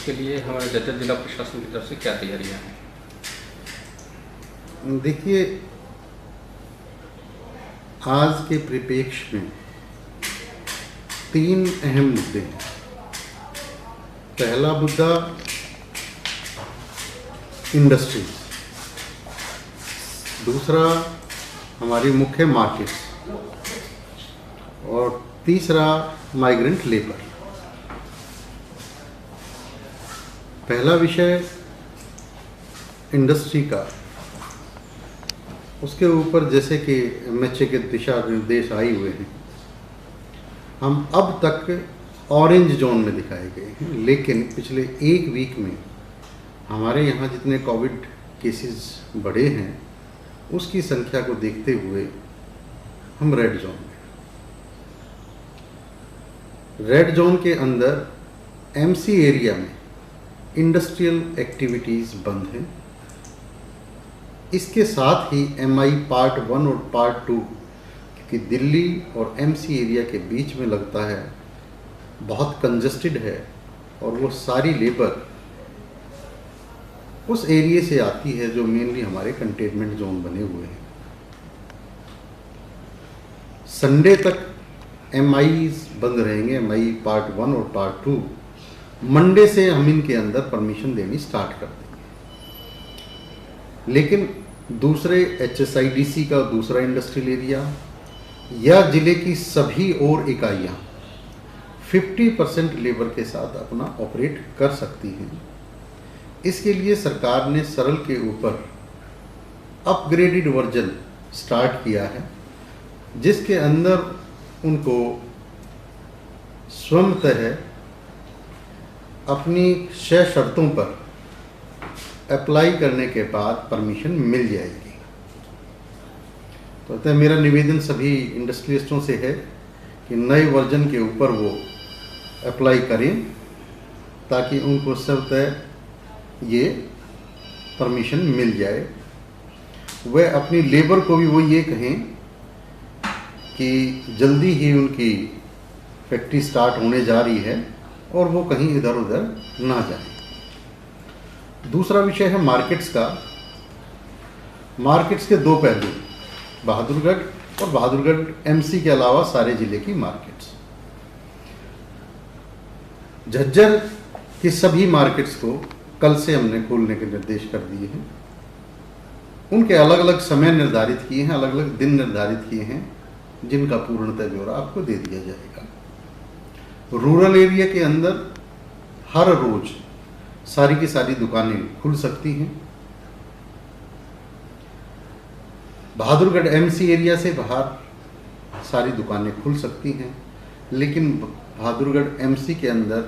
इसके लिए हमारे जज्जर जिला प्रशासन की तरफ से क्या तैयारियां हैं? देखिए, आज के परिप्रेक्ष्य में 3 अहम मुद्दे हैं। पहला मुद्दा इंडस्ट्री, दूसरा हमारी मुख्य मार्केट्स और तीसरा माइग्रेंट लेबर। पहला विषय इंडस्ट्री का, उसके ऊपर जैसे कि MHA के दिशा निर्देश आए हुए हैं, हम अब तक ऑरेंज जोन में दिखाए गए हैं, लेकिन पिछले 1 वीक में हमारे यहाँ जितने कोविड केसेस बढ़े हैं उसकी संख्या को देखते हुए हम रेड जोन में। रेड जोन के अंदर MC एरिया में इंडस्ट्रियल एक्टिविटीज़ बंद हैं। इसके साथ ही MI पार्ट 1 और पार्ट 2, क्योंकि दिल्ली और MC एरिया के बीच में लगता है बहुत कंजस्टेड है और वो सारी लेबर उस एरिया से आती है जो मेनली हमारे कंटेनमेंट जोन बने हुए हैं। संडे तक MIs बंद रहेंगे, MI पार्ट 1 और पार्ट 2। मंडे से हम इनके अंदर परमिशन देनी स्टार्ट कर देंगे। लेकिन दूसरे HSIDC का दूसरा इंडस्ट्रियल एरिया या जिले की सभी और इकाइयाँ 50% लेबर के साथ अपना ऑपरेट कर सकती हैं। इसके लिए सरकार ने सरल के ऊपर अपग्रेडेड वर्जन स्टार्ट किया है, जिसके अंदर उनको स्वयंतः अपनी 6 शर्तों पर अप्लाई करने के बाद परमिशन मिल जाएगी। तो मेरा निवेदन सभी इंडस्ट्रियलिस्टों से है कि नए वर्जन के ऊपर वो अप्लाई करें ताकि उनको स्वतः ये परमिशन मिल जाए। वह अपनी लेबर को भी वो ये कहें कि जल्दी ही उनकी फैक्ट्री स्टार्ट होने जा रही है और वो कहीं इधर उधर ना जाए। दूसरा विषय है मार्केट्स का। मार्केट्स के 2 पहलू, बहादुरगढ़ और बहादुरगढ़ MC के अलावा सारे जिले की मार्केट्स। झज्जर की सभी मार्केट्स को कल से हमने खोलने के निर्देश कर दिए हैं। उनके अलग अलग समय निर्धारित किए हैं, अलग अलग दिन निर्धारित किए हैं, जिनका पूर्णतः ब्यौरा आपको दे दिया जाएगा। रूरल एरिया के अंदर हर रोज सारी की सारी दुकानें खुल सकती हैं। बहादुरगढ़ MC एरिया से बाहर सारी दुकानें खुल सकती हैं, लेकिन बहादुरगढ़ MC के अंदर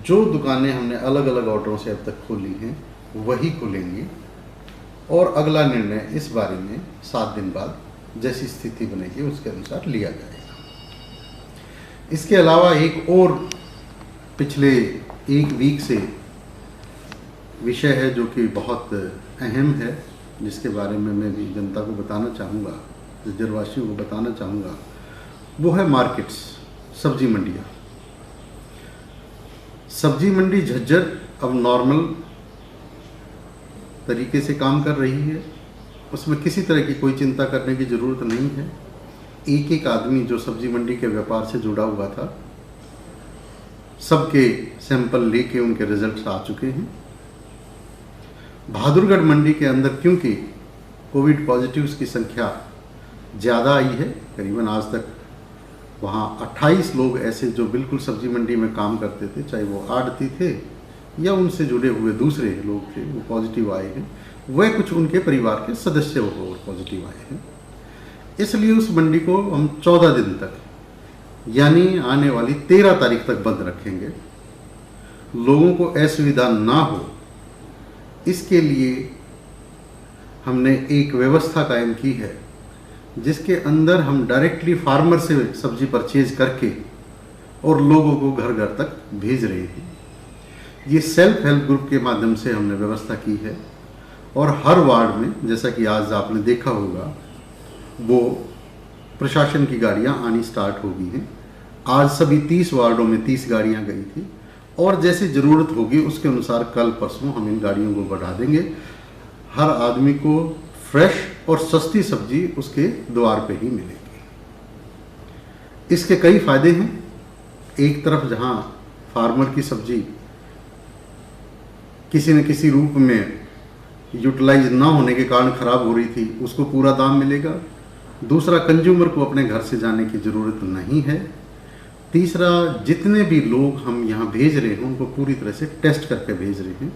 जो दुकानें हमने अलग अलग ऑर्डरों से अब तक खोली हैं वही खुलेंगी और अगला निर्णय इस बारे में 7 दिन बाद जैसी स्थिति बनेगी उसके अनुसार लिया जाएगा। इसके अलावा एक और पिछले 1 वीक से विषय है जो कि बहुत अहम है, जिसके बारे में मैं भी जनता को बताना चाहूँगा, झज्जरवासियों को बताना चाहूँगा, वो है मार्केट्स, सब्जी मंडियाँ। सब्जी मंडी झज्जर अब नॉर्मल तरीके से काम कर रही है, उसमें किसी तरह की कोई चिंता करने की ज़रूरत नहीं है। एक आदमी जो सब्जी मंडी के व्यापार से जुड़ा हुआ था, सबके सैंपल लेके उनके रिजल्ट्स आ चुके हैं। बहादुरगढ़ मंडी के अंदर क्योंकि कोविड पॉजिटिव्स की संख्या ज़्यादा आई है, करीबन आज तक वहाँ 28 लोग ऐसे जो बिल्कुल सब्जी मंडी में काम करते थे, चाहे वो आड़ती थे या उनसे जुड़े हुए दूसरे लोग थे, वो पॉजिटिव आए हैं। वह कुछ उनके परिवार के सदस्य और पॉजिटिव आए हैं। इसलिए उस मंडी को हम 14 दिन तक, यानी आने वाली 13 तारीख तक बंद रखेंगे। लोगों को असुविधा ना हो इसके लिए हमने एक व्यवस्था कायम की है, जिसके अंदर हम डायरेक्टली फार्मर से सब्जी परचेज करके और लोगों को घर घर तक भेज रहे हैं। ये सेल्फ हेल्प ग्रुप के माध्यम से हमने व्यवस्था की है और हर वार्ड में, जैसा कि आज आपने देखा होगा, वो प्रशासन की गाड़ियां आनी स्टार्ट हो गई हैं। आज सभी 30 वार्डों में 30 गाड़ियां गई थी और जैसी ज़रूरत होगी उसके अनुसार कल परसों हम इन गाड़ियों को बढ़ा देंगे। हर आदमी को फ्रेश और सस्ती सब्जी उसके द्वार पे ही मिलेगी। इसके कई फायदे हैं। एक तरफ जहां फार्मर की सब्जी किसी न किसी रूप में यूटिलाइज ना होने के कारण खराब हो रही थी, उसको पूरा दाम मिलेगा। दूसरा, कंज्यूमर को अपने घर से जाने की ज़रूरत नहीं है। तीसरा, जितने भी लोग हम यहाँ भेज रहे हैं उनको पूरी तरह से टेस्ट करके भेज रहे हैं।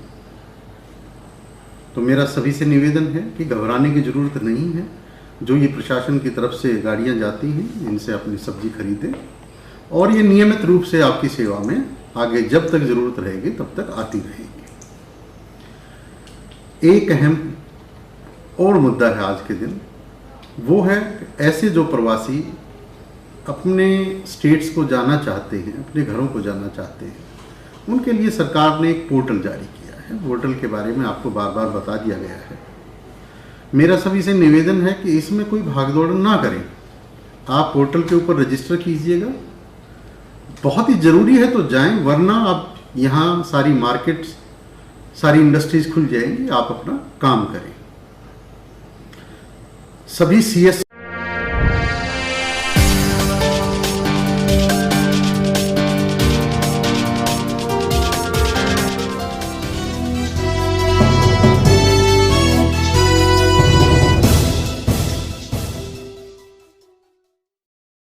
तो मेरा सभी से निवेदन है कि घबराने की ज़रूरत नहीं है। जो ये प्रशासन की तरफ से गाड़ियाँ जाती हैं इनसे अपनी सब्जी खरीदें और ये नियमित रूप से आपकी सेवा में आगे जब तक ज़रूरत रहेगी तब तक आती रहेगी। एक अहम और मुद्दा है आज के दिन, वो है ऐसे जो प्रवासी अपने स्टेट्स को जाना चाहते हैं, अपने घरों को जाना चाहते हैं, उनके लिए सरकार ने एक पोर्टल जारी किया है। पोर्टल के बारे में आपको बार बार बता दिया गया है। मेरा सभी से निवेदन है कि इसमें कोई भागदौड़ ना करें। आप पोर्टल के ऊपर रजिस्टर कीजिएगा, बहुत ही ज़रूरी है तो जाएं, वरना आप यहाँ सारी मार्केट्स, सारी इंडस्ट्रीज खुल जाएंगी, आप अपना काम करें। सभी CS